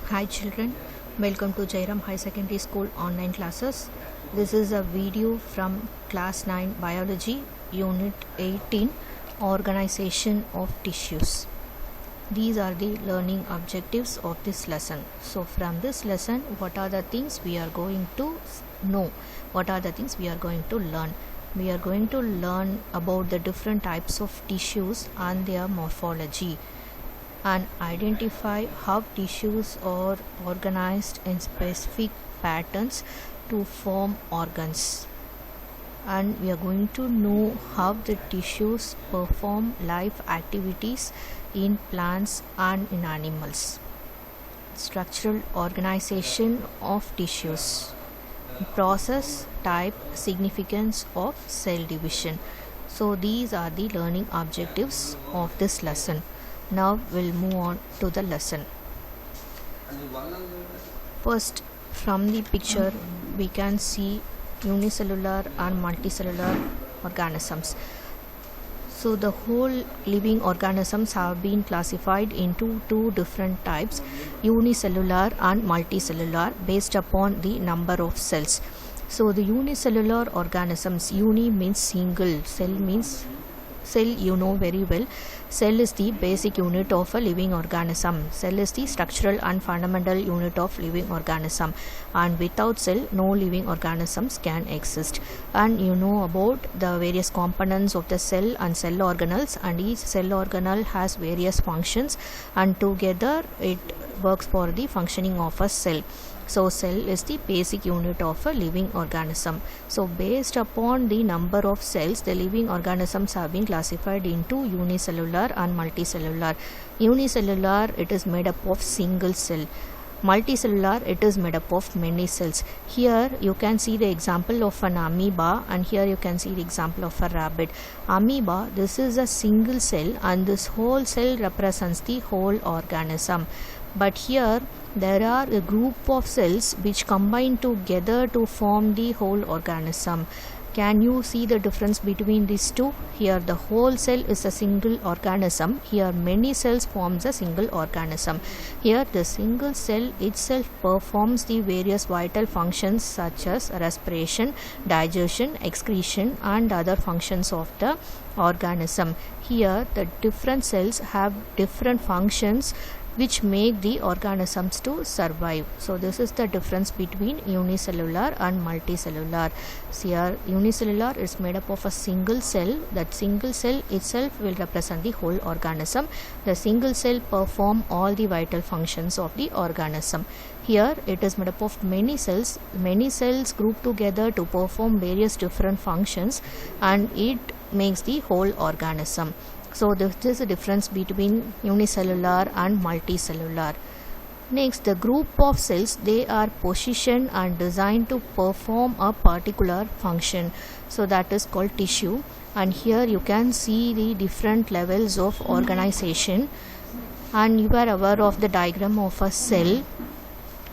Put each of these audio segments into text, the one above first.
Hi children, welcome to Jairam High Secondary School online classes. This is a video from class 9 biology unit 18 organization of tissues. These are the learning objectives of this lesson. So from this lesson, what are the things we are going to know? What are the things we are going to learn? We are going to learn about the different types of tissues and their morphology, and identify how tissues are organized in specific patterns to form organs. And we are going to know how the tissues perform life activities in plants and in animals. Structural organization of tissues. Process, type, significance of cell division. So these are the learning objectives of this lesson. Now we'll move on to the lesson. First, from the picture we can see unicellular and multicellular organisms. So the whole living organisms have been classified into two different types, unicellular and multicellular, based upon the number of cells. So the unicellular organisms, uni means single, cell means cell, you know very well. Cell is the basic unit of a living organism. Cell is the structural and fundamental unit of living organism, and without cell no living organisms can exist. And you know about the various components of the cell and cell organelles, and each cell organelle has various functions, and together it works for the functioning of a cell. So cell is the basic unit of a living organism. So based upon the number of cells, the living organisms have been classified into unicellular and multicellular. Unicellular, it is made up of single cell. Multicellular, it is made up of many cells. Here you can see the example of an amoeba, and here you can see the example of a rabbit. Amoeba, this is a single cell, and this whole cell represents the whole organism. But here there are a group of cells which combine together to form the whole organism. Can you see the difference between these two? Here the whole cell is a single organism. Here many cells forms a single organism. Here the single cell itself performs the various vital functions such as respiration, digestion, excretion, and other functions of the organism. Here the different cells have different functions which make the organisms to survive. So this is the difference between unicellular and multicellular. See, here unicellular is made up of a single cell. That single cell itself will represent the whole organism. The single cell perform all the vital functions of the organism. Here it is made up of many cells grouped together to perform various different functions, and it makes the whole organism. So this is the difference between unicellular and multicellular. Next, the group of cells, they are positioned and designed to perform a particular function. So that is called tissue. And here you can see the different levels of organization. And you are aware of the diagram of a cell.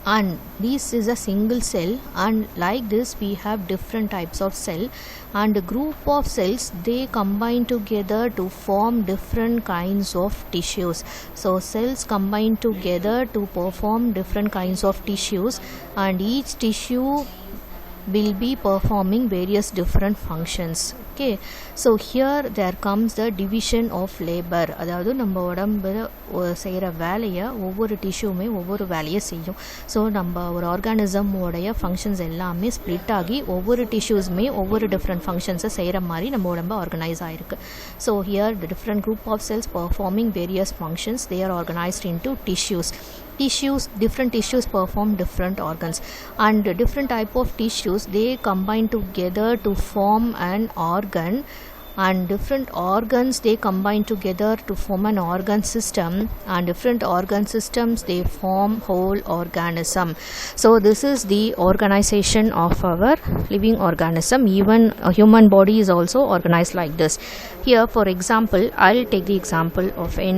And this is a single cell, and like this we have different types of cell, and a group of cells, they combine together to form different kinds of tissues. So cells combine together to perform different kinds of tissues, and each tissue will be performing various different functions. Okay, so here there comes the division of labor. அதாவது நம்ம உடம்புல செய்கிற வேலையை ஒவ்வொரு டிஷ்யூமே ஒவ்வொரு வேலையை செய்யும். So நம்ம ஒரு ஆர்கானிசமோடைய ஃபங்க்ஷன்ஸ் எல்லாமே ஸ்ப்ளிட் ஆகி ஒவ்வொரு டிஷ்யூஸுமே ஒவ்வொரு டிஃப்ரெண்ட் ஃபங்க்ஷன்ஸை செய்கிற மாதிரி நம்ம உடம்பு ஆர்கனைஸ் ஆகிருக்கு. So here the different group of cells performing various functions, they are organized into tissues. Different tissues perform different organs, and different type of tissues, they combine together to form an organ, and different organs, they combine together to form an organ system, and different organ systems, they form whole organism. So this is the organization of our living organism. Even a human body is also organized like this. Here for example, I'll take the example of a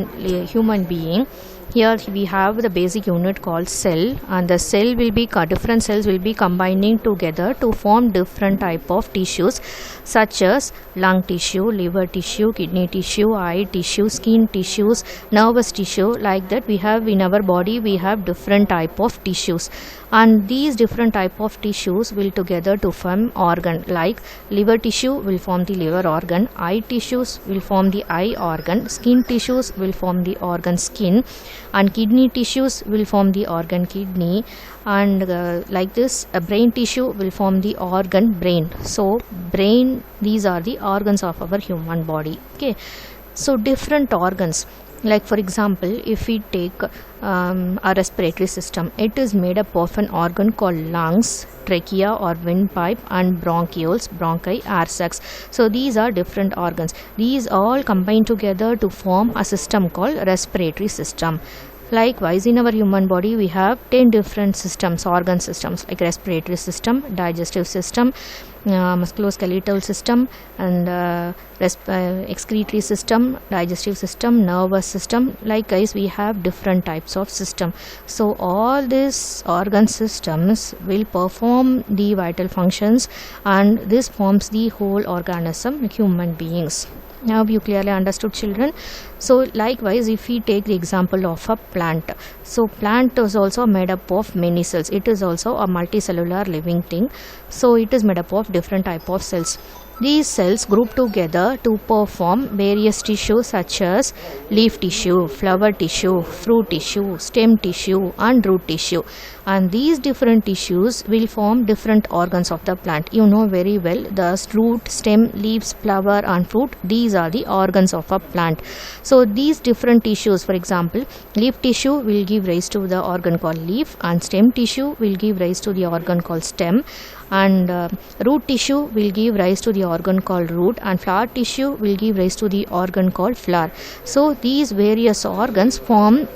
human being. Here we have the basic unit called cell, and the cell will be different cells will be combining together to form different type of tissues such as lung tissue, liver tissue, kidney tissue, eye tissue, skin tissues, nervous tissue. Like that we have in our body we have different type of tissues, and these different type of tissues will together to form organ. Like liver tissue will form the liver organ, eye tissues will form the eye organ, skin tissues will form the organ skin, and kidney tissues will form the organ kidney, and like this brain tissue will form the organ brain. So brain, these are the organs of our human body. Okay, so different organs, like for example if we take a respiratory system, it is made up of an organ called lungs, trachea or windpipe, and bronchioles, bronchi, air sacs. So these are different organs. These all combine together to form a system called respiratory system. Likewise, in our human body we have 10 different systems, organ systems, like respiratory system, digestive system, musculoskeletal system, and excretory system, digestive system, nervous system. Likewise, we have different types of system. So all these organ systems will perform the vital functions, and this forms the whole organism, human beings. Now you clearly understood, children? So likewise, if we take the example of a plant, so plant is also made up of many cells. It is also a multicellular living thing. So it is made up of different type of cells. These cells group together to perform various tissues such as leaf tissue, flower tissue, fruit tissue, stem tissue, and root tissue. And these different tissues will form different organs of the plant. You know very well, the root, stem, leaves, flower, and fruit, these are the organs of a plant. So these different tissues, for example, leaf tissue will give rise to the organ called leaf, and stem tissue will give rise to the organ called stem, and root tissue will give rise to the organ called root, and flower tissue will give rise to the organ called flower. So these various organs form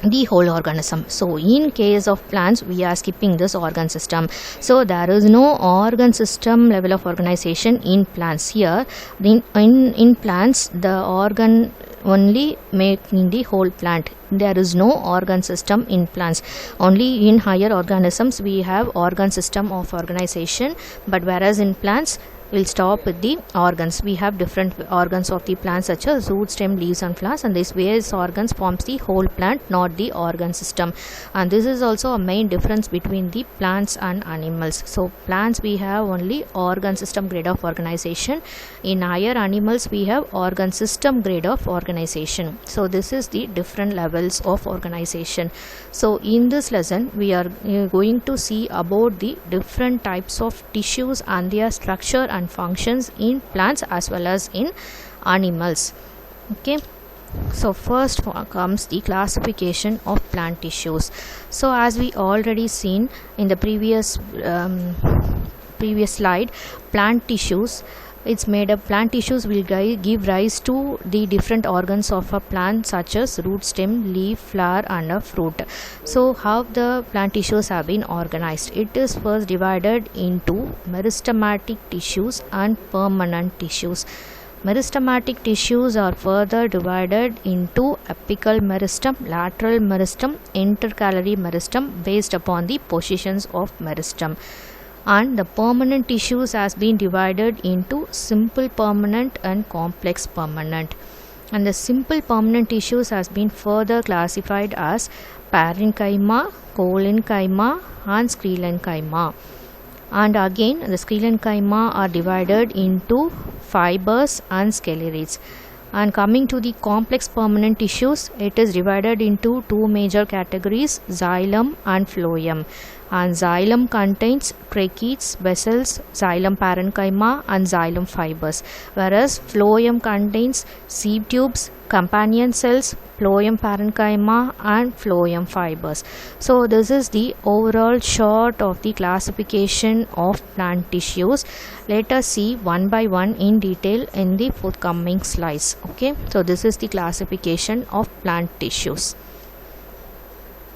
the whole organism. So in case of plants, we are skipping this organ system. So there is no organ system level of organization in plants. Here in plants, the organ only making the whole plant. There is no organ system in plants. Only in higher organisms we have organ system of organization, but whereas in plants we'll stop with the organs. We have different organs of the plant such as root, stem, leaves, and flowers, and these various organs forms the whole plant, not the organ system. And this is also a main difference between the plants and animals. So plants we have only organ system grade of organization. In higher animals we have organ system grade of organization. So this is the different levels of organization. So in this lesson we are going to see about the different types of tissues and their structure and functions in plants as well as in animals. Okay, so first comes the classification of plant tissues. So as we already seen in the previous slide, plant tissues, it's made up, plant tissues will give rise to the different organs of a plant such as root, stem, leaf, flower, and a fruit. So how the plant tissues have been organized? It is first divided into meristematic tissues and permanent tissues. Meristematic tissues are further divided into apical meristem, lateral meristem, intercalary meristem based upon the positions of meristem. And the permanent tissues has been divided into simple permanent and complex permanent. And the simple permanent tissues has been further classified as parenchyma, collenchyma, and sclerenchyma. And again, the sclerenchyma are divided into fibers and sclerites. And coming to the complex permanent tissues, it is divided into two major categories, xylem and phloem. And xylem contains tracheids, vessels, xylem parenchyma, and xylem fibers, whereas phloem contains sieve tubes, companion cells, phloem parenchyma, and phloem fibers. So this is the overall short of the classification of plant tissues. Let us see one by one in detail in the forthcoming slides. Okay, so this is the classification of plant tissues.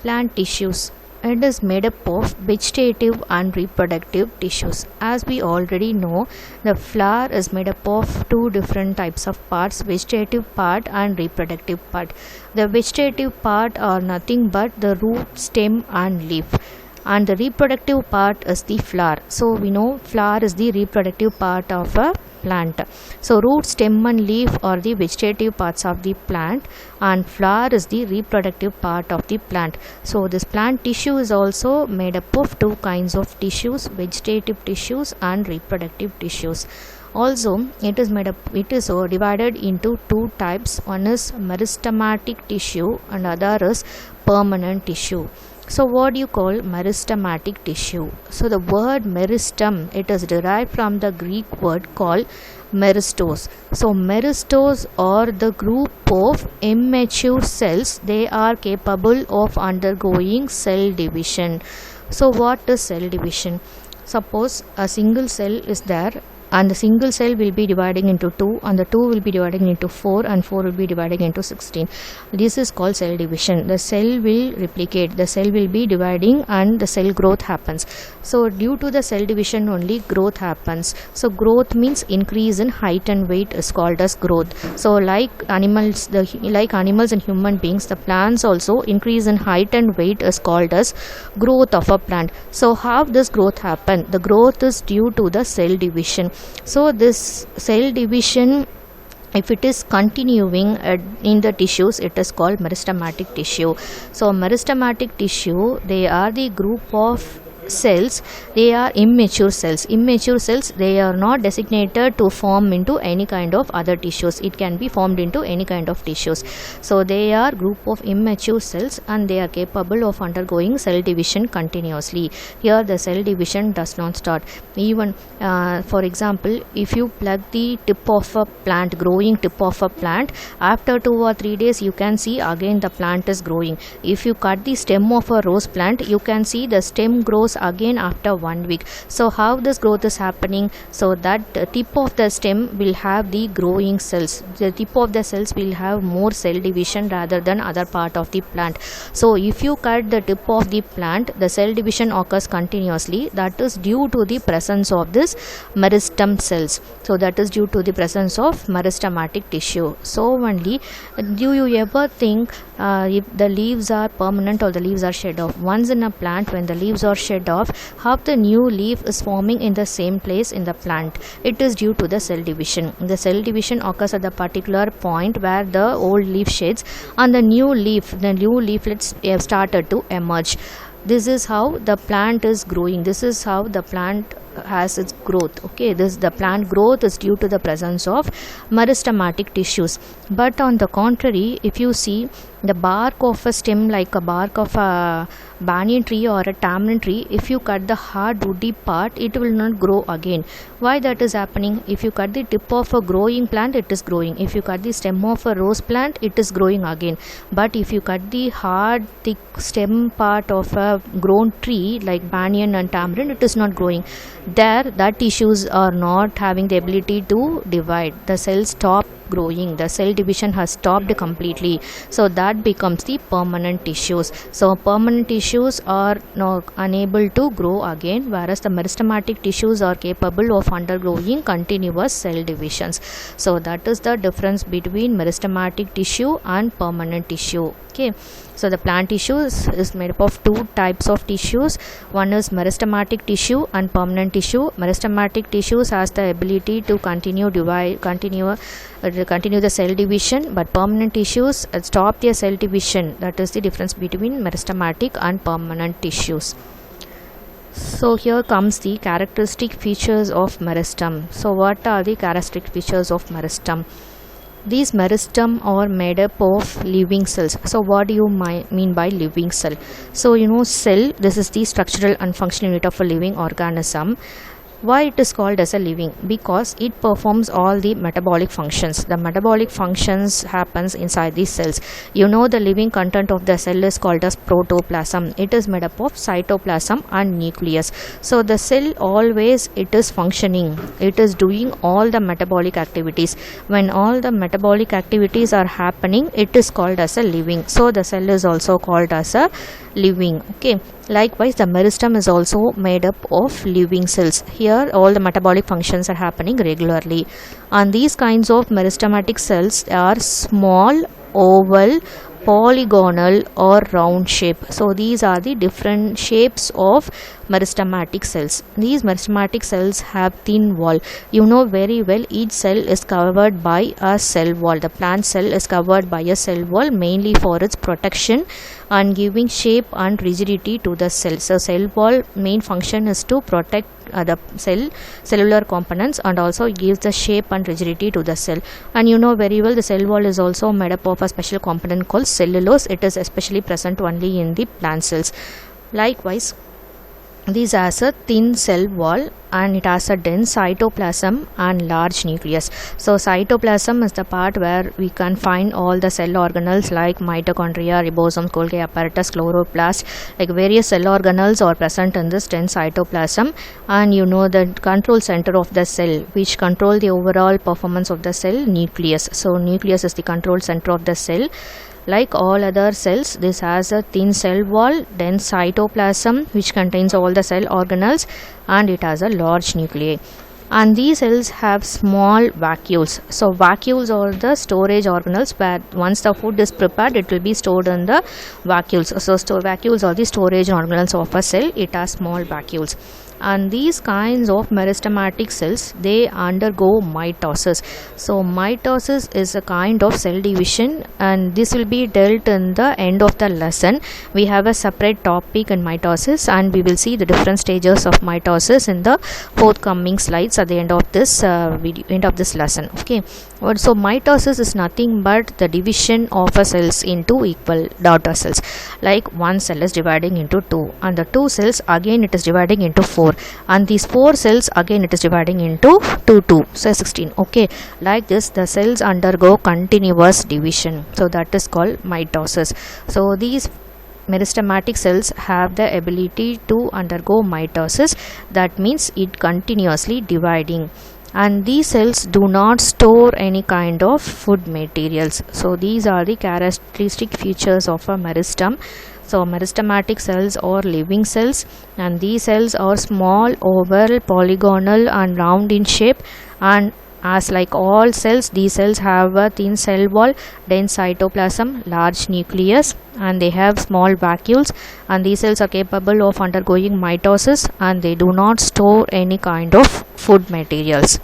Plant tissues. It is made up of vegetative and reproductive tissues. As we already know, the flower is made up of two different types of parts, vegetative part and reproductive part. The vegetative part are nothing but the root, stem and leaf, and the reproductive part is the flower. So we know flower is the reproductive part of a plant. So root, stem and leaf are the vegetative parts of the plant, and flower is the reproductive part of the plant. So this plant tissue is also made up of two kinds of tissues, vegetative tissues and reproductive tissues. Also, it is divided into two types. One is meristematic tissue and other is permanent tissue. So what do you call meristematic tissue? So the word meristem, it is derived from the Greek word called meristos. So meristos are the group of immature cells. They are capable of undergoing cell division. So what is cell division? Suppose a single cell is there, and the single cell will be dividing into 2, and the 2 will be dividing into 4, and 4 will be dividing into 16. This is called cell division. The cell will replicate, the cell will be dividing, and the cell growth happens. So due to the cell division only growth happens. So growth means increase in height and weight is called as growth. So like animals and human beings, the plants also increase in height and weight is called as growth of a plant. So how this growth happen? The growth is due to the cell division. So this cell division, if it is continuing in the tissues, it is called meristematic tissue. So meristematic tissue, they are the group of cells. They are immature cells. Immature cells, they are not designated to form into any kind of other tissues. It can be formed into any kind of tissues. So they are group of immature cells, and they are capable of undergoing cell division continuously. Here the cell division does not start. Even for example, if you plug the tip of a plant, growing tip of a plant, after 2 or 3 days you can see again the plant is growing. If you cut the stem of a rose plant, you can see the stem grows again after 1 week. So how this growth is happening? So that tip of the stem will have the growing cells. The tip of the cells will have more cell division rather than other part of the plant. So if you cut the tip of the plant, the cell division occurs continuously. That is due to the presence of this meristem cells. So that is due to the presence of meristematic tissue. So only, do you ever think if the leaves are permanent or the leaves are shed off? Once in a plant, when the leaves are shed off, how the new leaf is forming in the same place in the plant? It is due to the cell division. The cell division occurs at the particular point where the old leaf sheds and the new leaflets have started to emerge. This is how the plant is growing. This is how the plant has its growth. Okay, the plant growth is due to the presence of meristematic tissues. But on the contrary, if you see the bark of a stem, like a bark of a banyan tree or a tamarind tree, if you cut the hard woody part, it will not grow again. Why that is happening? If you cut the tip of a growing plant, it is growing. If you cut the stem of a rose plant, it is growing again. But if you cut the hard thick stem part of a grown tree like banyan and tamarind, it is not growing. There, that tissues are not having the ability to divide. The cells stop growing. The cell division has stopped completely. So that becomes the permanent tissues. So permanent tissues are not unable to grow again, whereas the meristematic tissues are capable of undergoing continuous cell divisions. So that is the difference between meristematic tissue and permanent tissue. Okay. So the plant tissue is made up of two types of tissues. One is meristematic tissue and permanent tissue. Meristematic tissues has the ability to continue the cell division, but permanent tissues stop their cell division. That is the difference between meristematic and permanent tissues. So here comes the characteristic features of meristem. So what are the characteristic features of meristem? These meristem are made up of living cells. So what do you mean by living cell? So cell, this is the structural and functional unit of a living organism. Why it is called as a living? Because it performs all the metabolic functions. The metabolic functions happens inside these cells. You know, the living content of the cell is called as protoplasm. It is made up of cytoplasm and nucleus. So the cell always it is functioning. It is doing all the metabolic activities. When all the metabolic activities are happening, it is called as a living. So the cell is also called as a living. Okay. Likewise, the meristem is also made up of living cells. Here all the metabolic functions are happening regularly, and these kinds of meristematic cells are small, oval, polygonal or round shape. So these are the different shapes of meristematic cells. These meristematic cells have thin wall. You know very well, each cell is covered by a cell wall. The plant cell is covered by a cell wall mainly for its protection and giving shape and rigidity to the cell. So cell wall main function is to protect the cellular components and also gives the shape and rigidity to the cell. And you know very well, the cell wall is also made up of a special component called cellulose. It is especially present only in the plant cells. Likewise, this has a thin cell wall and it has a dense cytoplasm and large nucleus. So cytoplasm is the part where we can find all the cell organelles like mitochondria, ribosomes, Golgi apparatus, chloroplast. Like various cell organelles are present in this dense cytoplasm. And you know the control center of the cell which control the overall performance of the cell, nucleus. So nucleus is the control center of the cell. Like all other cells, this has a thin cell wall, dense cytoplasm which contains all the cell organelles, and it has a large nuclei. And these cells have small vacuoles. So vacuoles are the storage organelles where once the food is prepared, it will be stored in the vacuoles. So vacuoles are the storage organelles of a cell. It has small vacuoles. And these kinds of meristematic cells, they undergo mitosis. So mitosis is a kind of cell division, and this will be dealt in the end of the lesson. We have a separate topic in mitosis, and we will see the different stages of mitosis in the forthcoming slides at the end of this video, end of this lesson. Okay. So mitosis is nothing but the division of a cells into equal daughter cells. Like one cell is dividing into two, and the two cells again it is dividing into four, and these four cells again it is dividing into 2, so 16. Okay, like this the cells undergo continuous division. So that is called mitosis. So these meristematic cells have the ability to undergo mitosis. That means it continuously dividing. And these cells do not store any kind of food materials. So these are the characteristic features of a meristem. So meristematic cells are living cells, and these cells are small, oval, polygonal and round in shape. And as like all cells, these cells have a thin cell wall, dense cytoplasm, large nucleus, and they have small vacuoles. And these cells are capable of undergoing mitosis, and they do not store any kind of food materials.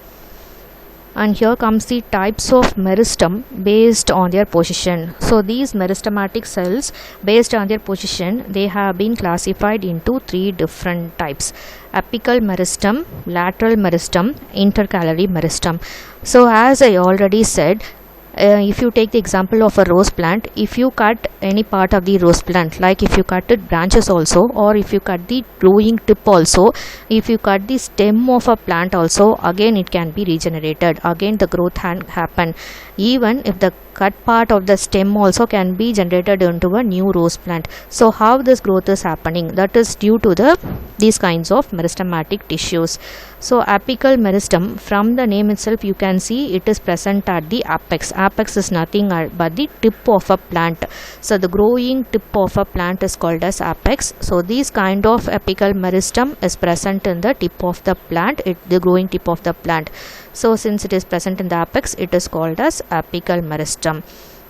And here comes the types of meristem based on their position. So these meristematic cells, based on their position, they have been classified into 3 different types: apical meristem, lateral meristem, intercalary meristem. So as I already said, if you take the example of a rose plant, if you cut any part of the rose plant, like if you cut it branches also, or if you cut the growing tip also, if you cut the stem of a plant also, again it can be regenerated, again the growth can happen. Even if the cut part of the stem also can be generated into a new rose plant. So how this growth is happening? That is due to these kinds of meristematic tissues. So apical meristem, from the name itself you can see it is present at the apex. Apex is nothing but the tip of a plant. So the growing tip of a plant is called as apex. So this kind of apical meristem is present in the tip of the plant, the growing tip of the plant. So since it is present in the apex, it is called as apical meristem.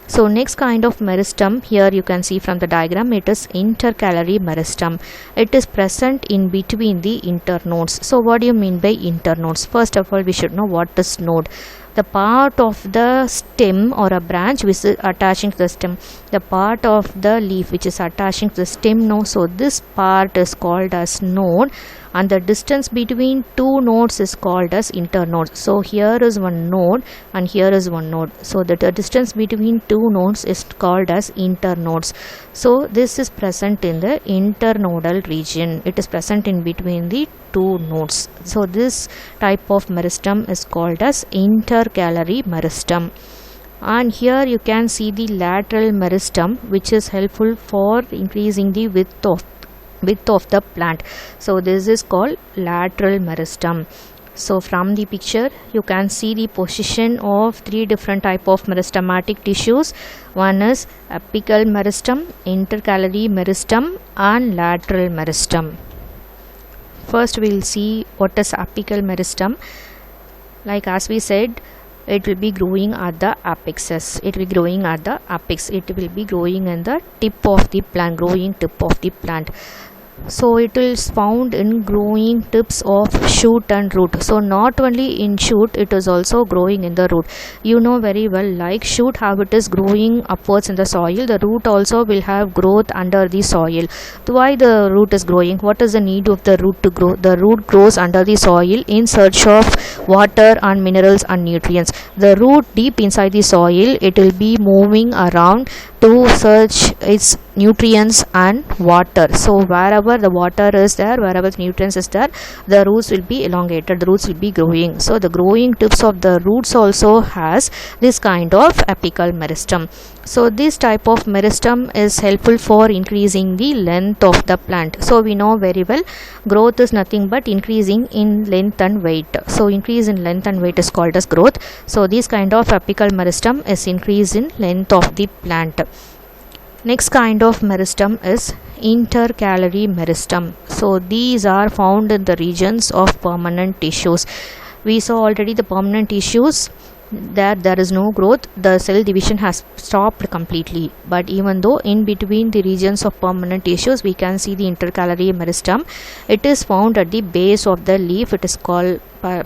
So next kind of meristem, here you can see from the diagram, it is intercalary meristem. It is present in between the internodes. So what do you mean by internodes? First of all, we should know what is node. the part of the stem or a branch which is attaching to the stem, the part of the leaf which is attaching to the stem node. So this part is called as node, and the distance between two nodes is called as internode. So here is one node and here is one node, so the distance between two nodes is called as internodes. So this is present in the internodal region, it is present in between the two nodes. So this type of meristem is called as intercalary meristem. And here you can see the lateral meristem, which is helpful for increasing the width of the plant. So this is called lateral meristem. So from the picture you can see the position of three different type of meristematic tissues. One is apical meristem, intercalary meristem, and lateral meristem. First we will see what is apical meristem. Like as we said, it will be growing at the apexes, it will be growing at the apex, it will be growing in the tip of the plant, growing tip of the plant. So it is found in growing tips of shoot and root. So not only in shoot, it is also growing in the root. You know very well, like shoot how it is growing upwards in the soil, the root also will have growth under the soil. Why the root is growing? What is the need of the root to grow? The root grows under the soil in search of water and minerals and nutrients. The root deep inside the soil, it will be moving around to search its nutrients and water. So wherever the water is there, wherever the nutrients is there, the roots will be elongated, the roots will be growing. So the growing tips of the roots also has this kind of apical meristem. So this type of meristem is helpful for increasing the length of the plant. So we know very well, growth is nothing but increasing in length and weight. So increase in length and weight is called as growth. So this kind of apical meristem is increase in length of the plant. Next kind of meristem is intercalary meristem. So these are found in the regions of permanent tissues. We saw already the permanent tissues, that there is no growth, the cell division has stopped completely. But even though in between the regions of permanent tissues we can see the intercalary meristem, it is found at the base of the leaf, it is called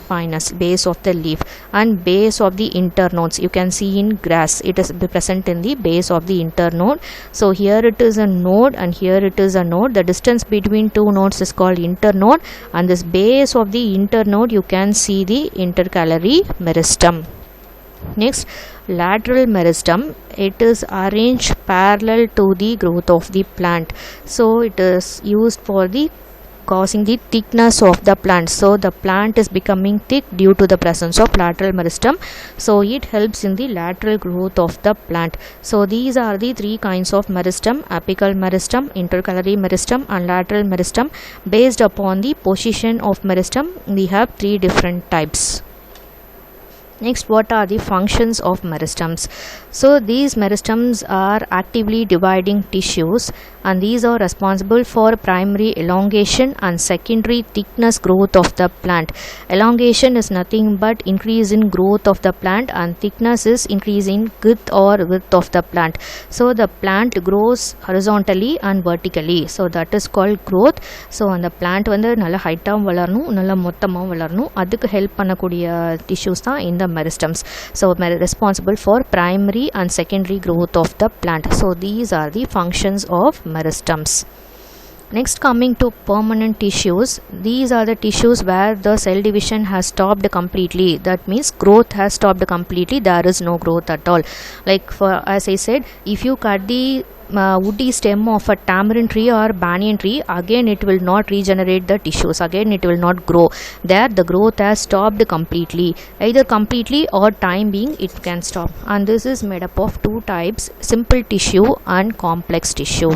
pinus, base of the leaf, and base of the internodes. You can see in grass, it is present in the base of the internode. So here it is a node and here it is a node. The distance between two nodes is called internode, and this base of the internode you can see the intercalary meristem. Next, lateral meristem, it is arranged parallel to the growth of the plant. So it is used for the causing the thickness of the plant. So the plant is becoming thick due to the presence of lateral meristem. So it helps in the lateral growth of the plant. So these are the three kinds of meristem: apical meristem, intercalary meristem, and lateral meristem. Based upon the position of meristem, we have three different types. Next, what are the functions of meristems? So these meristems are actively dividing tissues, and these are responsible for primary elongation and secondary thickness growth of the plant. Elongation is nothing but increase in growth of the plant, and thickness is increase in width of the plant. So the plant grows horizontally and vertically, so that is called growth. So அந்த plant வந்து நல்ல ஹைட்டாகவும் வளரணும், நல்ல மொத்தமாகவும் வளரணும், அதுக்கு help பண்ணக்கூடிய tissues தான் இந்த meristems. So responsible for primary and secondary growth of the plant. So these are the functions of meristems. Next, coming to permanent tissues, these are the tissues where the cell division has stopped completely. That means growth has stopped completely, there is no growth at all. Like for, as I said, if you cut the woody stem of a tamarind tree or banyan tree, again it will not regenerate the tissues, again it will not grow. There the growth has stopped completely, either completely or time being it can stop. And this is made up of two types: simple tissue and complex tissue.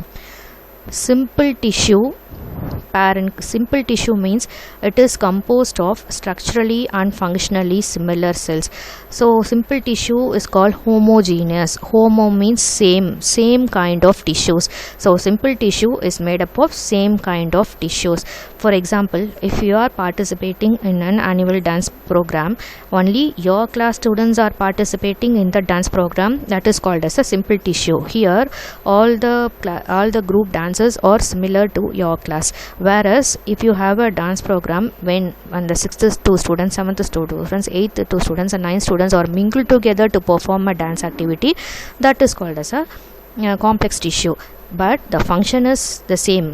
Simple tissue simple tissue means it is composed of structurally and functionally similar cells. So simple tissue is called homogeneous. Homo means same kind of tissues. So simple tissue is made up of same kind of tissues. For example, if you are participating in an annual dance program, only your class students are participating in the dance program, that is called as a simple tissue. Here all the group dances are similar to your class. Whereas if you have a dance program when the 6th 2 students, 7th 2 students, 8th 2 students and 9th students are mingled together to perform a dance activity, that is called as a complex tissue. But the function is the same.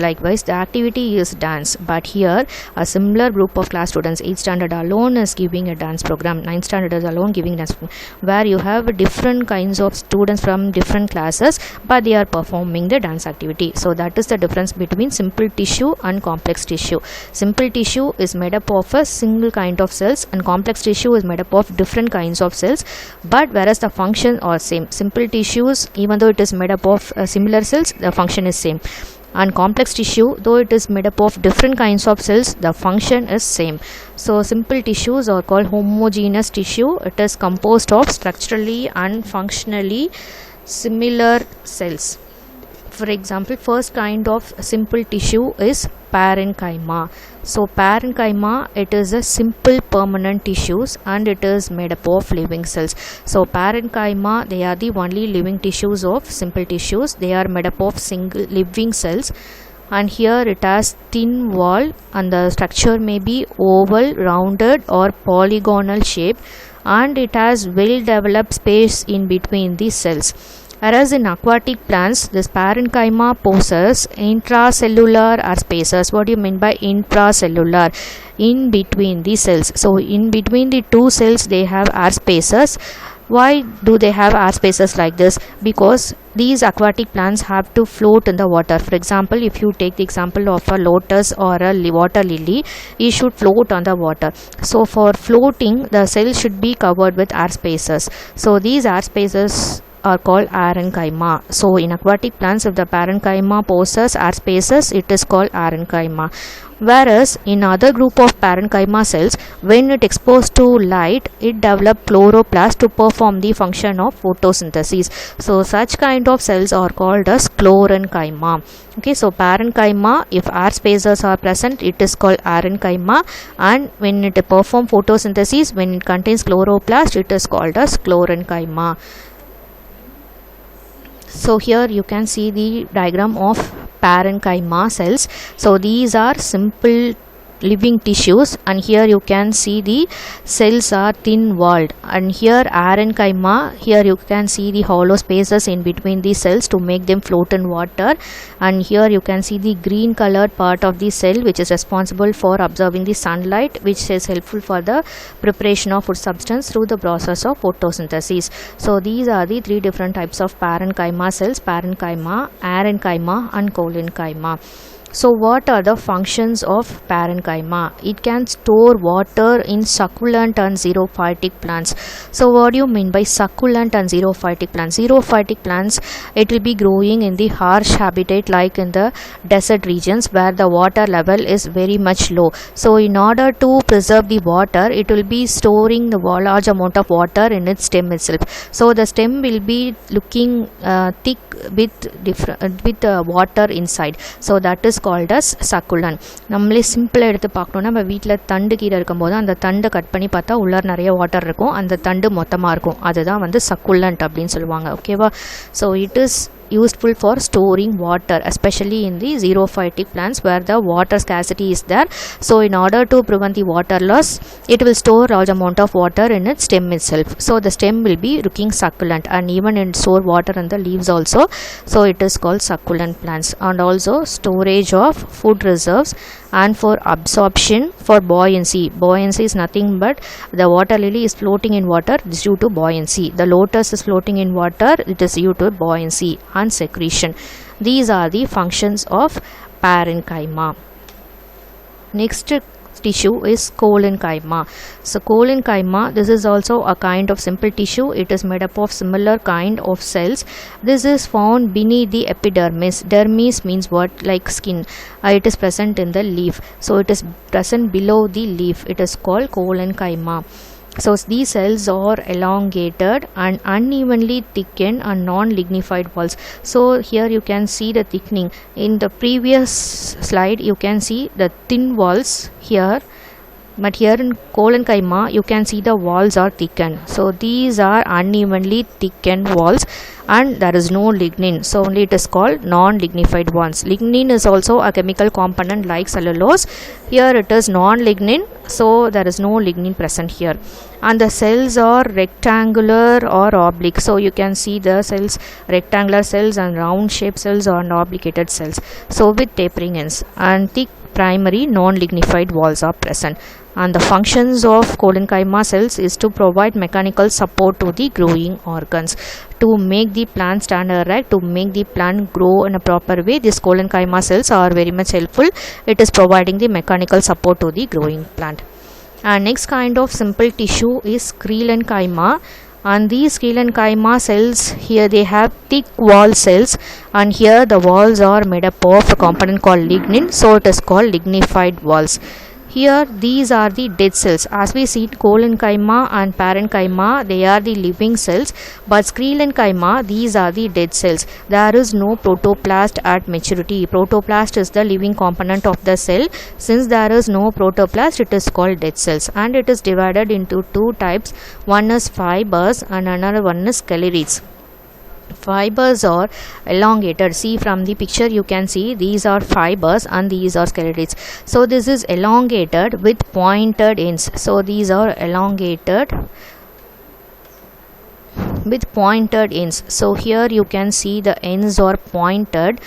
Likewise the activity is dance, but here a similar group of class students, 8th standard alone is giving a dance program, 9th standard is alone giving dance program, where you have different kinds of students from different classes, but they are performing the dance activity. So that is the difference between simple tissue and complex tissue. Simple tissue is made up of a single kind of cells, and complex tissue is made up of different kinds of cells, but whereas the function are same. Simple tissues, even though it is made up of similar cells, the function is same, and complex tissue, though it is made up of different kinds of cells, the function is same. So simple tissues are called homogeneous tissue. It is composed of structurally and functionally similar cells. For example, first kind of simple tissue is parenchyma. So parenchyma, it is a simple permanent tissues and it is made up of living cells. So parenchyma, they are the only living tissues of simple tissues. They are made up of single living cells, and here it has thin wall and the structure may be oval, rounded or polygonal shape, and it has well developed space in between the cells. Whereas in aquatic plants, this parenchyma possesses intracellular air spaces. What do you mean by intracellular? In between the cells. So in between the two cells they have air spaces. Why do they have air spaces like this? Because these aquatic plants have to float in the water. For example, if you take the example of a lotus or a water lily, it should float on the water. So for floating, the cell should be covered with air spaces. So these air spaces are called parenchyma. So in aquatic plants, if the parenchyma possesses air spaces, it is called parenchyma. Whereas in other group of parenchyma cells, when it exposed to light, it develops chloroplast to perform the function of photosynthesis. So such kind of cells are called as chlorenchyma. Okay, so parenchyma, if air spaces are present, it is called parenchyma, and when it performs photosynthesis, when it contains chloroplast, it is called as chlorenchyma. So here you can see the diagram of parenchyma cells. So these are simple living tissues, and here you can see the cells are thin walled, and here parenchyma, here you can see the hollow spaces in between the cells to make them float in water, and here you can see the green colored part of the cell which is responsible for absorbing the sunlight, which is helpful for the preparation of food substance through the process of photosynthesis. So these are the three different types of parenchyma cells: parenchyma, parenchyma and chlorenchyma. So what are the functions of parenchyma? It can store water in succulent and xerophytic plants. So what do you mean by succulent and xerophytic plants? Xerophytic plants, it will be growing in the harsh habitat like in the desert regions where the water level is very much low. So in order to preserve the water, it will be storing the large amount of water in its stem itself. So the stem will be looking thick with water inside. So that is called as succulent. நம்மளே சிம்பிளாக எடுத்து பார்க்கணும்னா நம்ம வீட்டில் தண்டு கீரை இருக்கும்போது அந்த தண்டை கட் பண்ணி பார்த்தா உள்ளே நிறைய வாட்டர் இருக்கும், அந்த தண்டு மொத்தமாக இருக்கும், அதுதான் வந்து சக்குலண்ட் அப்படின்னு சொல்லுவாங்க. ஓகேவா? So it is useful for storing water, especially in the xerophytic plants where the water scarcity is there. So in order to prevent the water loss, it will store large amount of water in its stem itself. So the stem will be looking succulent, and even in store water in the leaves also. So it is called succulent plants. And also storage of food reserves, and for absorption, for buoyancy. Buoyancy is nothing but the water lily is floating in water, it is due to buoyancy. The lotus is floating in water, it is due to buoyancy and secretion. These are the functions of parenchyma. Next tissue is collenchyma. So collenchyma, this is also a kind of simple tissue. It is made up of similar kind of cells. This is found beneath the epidermis. Dermis means what? Like skin. It is present in the leaf. So it is present below the leaf. It is called collenchyma. So these cells are elongated and unevenly thickened and non-lignified walls. So here you can see the thickening. In the previous slide you can see the thin walls here But here in collenchyma, you can see the walls are thickened. So these are unevenly thickened walls, and there is no lignin. So only it is called non-lignified ones. Lignin is also a chemical component like cellulose. Here it is non-lignin, so there is no lignin present here. And the cells are rectangular or oblique. So you can see the cells, rectangular cells and round shaped cells and obligated cells. So with tapering ends, and thick primary non-lignified walls are present. And the functions of collenchyma cells is to provide mechanical support to the growing organs, to make the plant stand erect, to make the plant grow in a proper way. These collenchyma cells are very much helpful. It is providing the mechanical support to the growing plant. And next kind of simple tissue is sclerenchyma. And these sclerenchyma cells, here they have thick wall cells, and here the walls are made up of a component called lignin, so it is called lignified walls. Here these are the dead cells. As we see, collenchyma and parenchyma, they are the living cells, but sclerenchyma, these are the dead cells. There is no protoplast at maturity. Protoplast is the living component of the cell. Since there is no protoplast, it is called dead cells, and it is divided into two types. One is fibers and another one is sclerites. Fibers are elongated. See from the picture you can see these are fibers and these are sclerites. So this is elongated with pointed ends. So these are elongated with pointed ends. So here you can see the ends are pointed,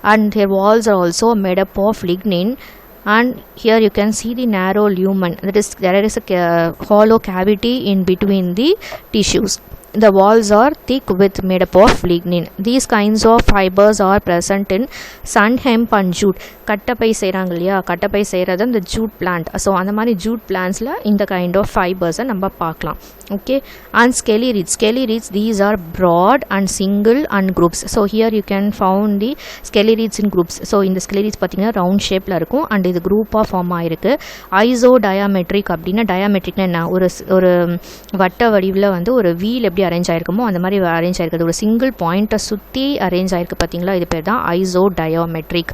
and their walls are also made up of lignin. And here you can see the narrow lumen. There is a hollow cavity in between the tissues. The walls are thick with made up of lignin. These kinds of fibers are present in sun hemp and jute. கட்டப்பை செய்கிறாங்க இல்லையா, கட்டப்பை செய்கிறது அந்த Jude plant. So அந்த மாதிரி Jude பிளான்ஸில் இந்த kind of ஃபைபர்ஸை நம்ம பார்க்கலாம். Okay. And sclerites, these are broad and single and groups. So here you can found the sclerites in groups. So இந்த sclerites பார்த்தீங்கன்னா ரவுண்ட் ஷேப்பில் இருக்கும், அண்ட் இது குரூப்பாக ஃபார்ம் ஆகிருக்கு. ஐசோடயாமெட்ரிக் அப்படின்னா, டயாமெட்ரிக்னா என்ன, ஒரு வட்ட வடிவில் வந்து ஒரு வீல் எப்படி அரேஞ்ச் ஆகிருக்குமோ அந்த மாதிரி அரேஞ்ச் ஆகிருக்குது. ஒரு சிங்கிள் பாயிண்ட்டை சுற்றி அரேஞ்ச் ஆகிருக்கு பார்த்தீங்களா, இது பேர் தான் ஐசோடயாமெட்ரிக்.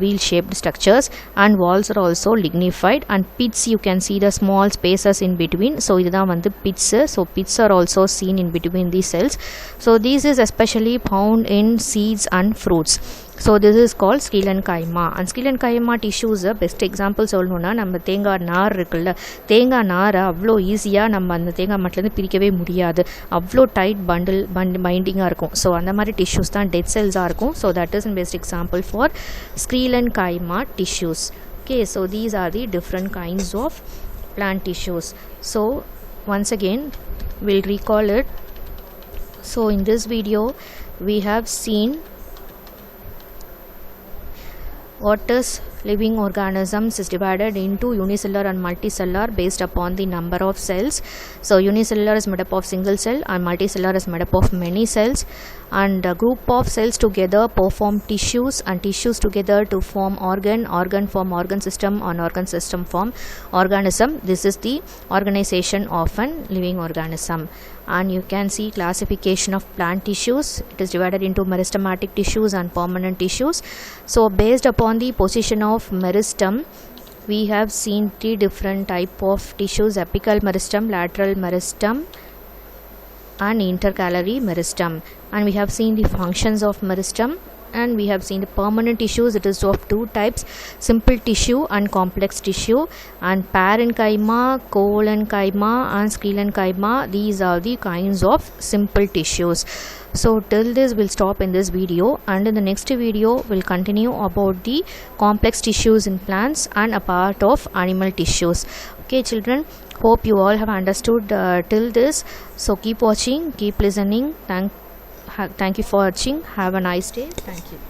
Wheel shaped structures, and walls are also lignified, and pits you can see the small spaces in between. So idha vandu pits. So pits are also seen in between these cells. So this is especially found in seeds and fruits. So this is called sclerenchyma. And sclerenchyma tissues best example சொல்லணும்னா, நம்ம தேங்காய் நார் இருக்குல்ல, தேங்காய் நாரை அவ்வளோ ஈஸியாக நம்ம அந்த தேங்காய் மட்டிலேருந்து பிரிக்கவே முடியாது. அவ்வளோ டைட் பைண்டிங்காக இருக்கும். ஸோ அந்த மாதிரி டிஷ்யூஸ் தான் டெட் செல்ஸாக இருக்கும். So that is best example for sclerenchyma tissues. Okay, so these are the different kinds of plant tissues. So once again we'll recall it. So in this video we have seen what is living organisms is divided into unicellular and multicellular based upon the number of cells. So unicellular is made up of single cell, and multicellular is made up of many cells, and a group of cells together perform tissues, and tissues together to form organ form organ system, and organ system form organism. This is the organization of an living organism. And you can see classification of plant tissues. It is divided into meristematic tissues and permanent tissues. So based upon the position of meristem, we have seen three different type of tissues: apical meristem, lateral meristem, and intercalary meristem. And we have seen the functions of meristem, and we have seen the permanent tissues. It is of two types: simple tissue and complex tissue. And parenchyma, collenchyma, and sclerenchyma, these are the kinds of simple tissues. So till this we'll stop in this video, and in the next video we'll continue about the complex tissues in plants and a part of animal tissues. Okay children, hope you all have understood till this. So keep watching, keep listening. Thank you for watching. Have a nice day. Thank you.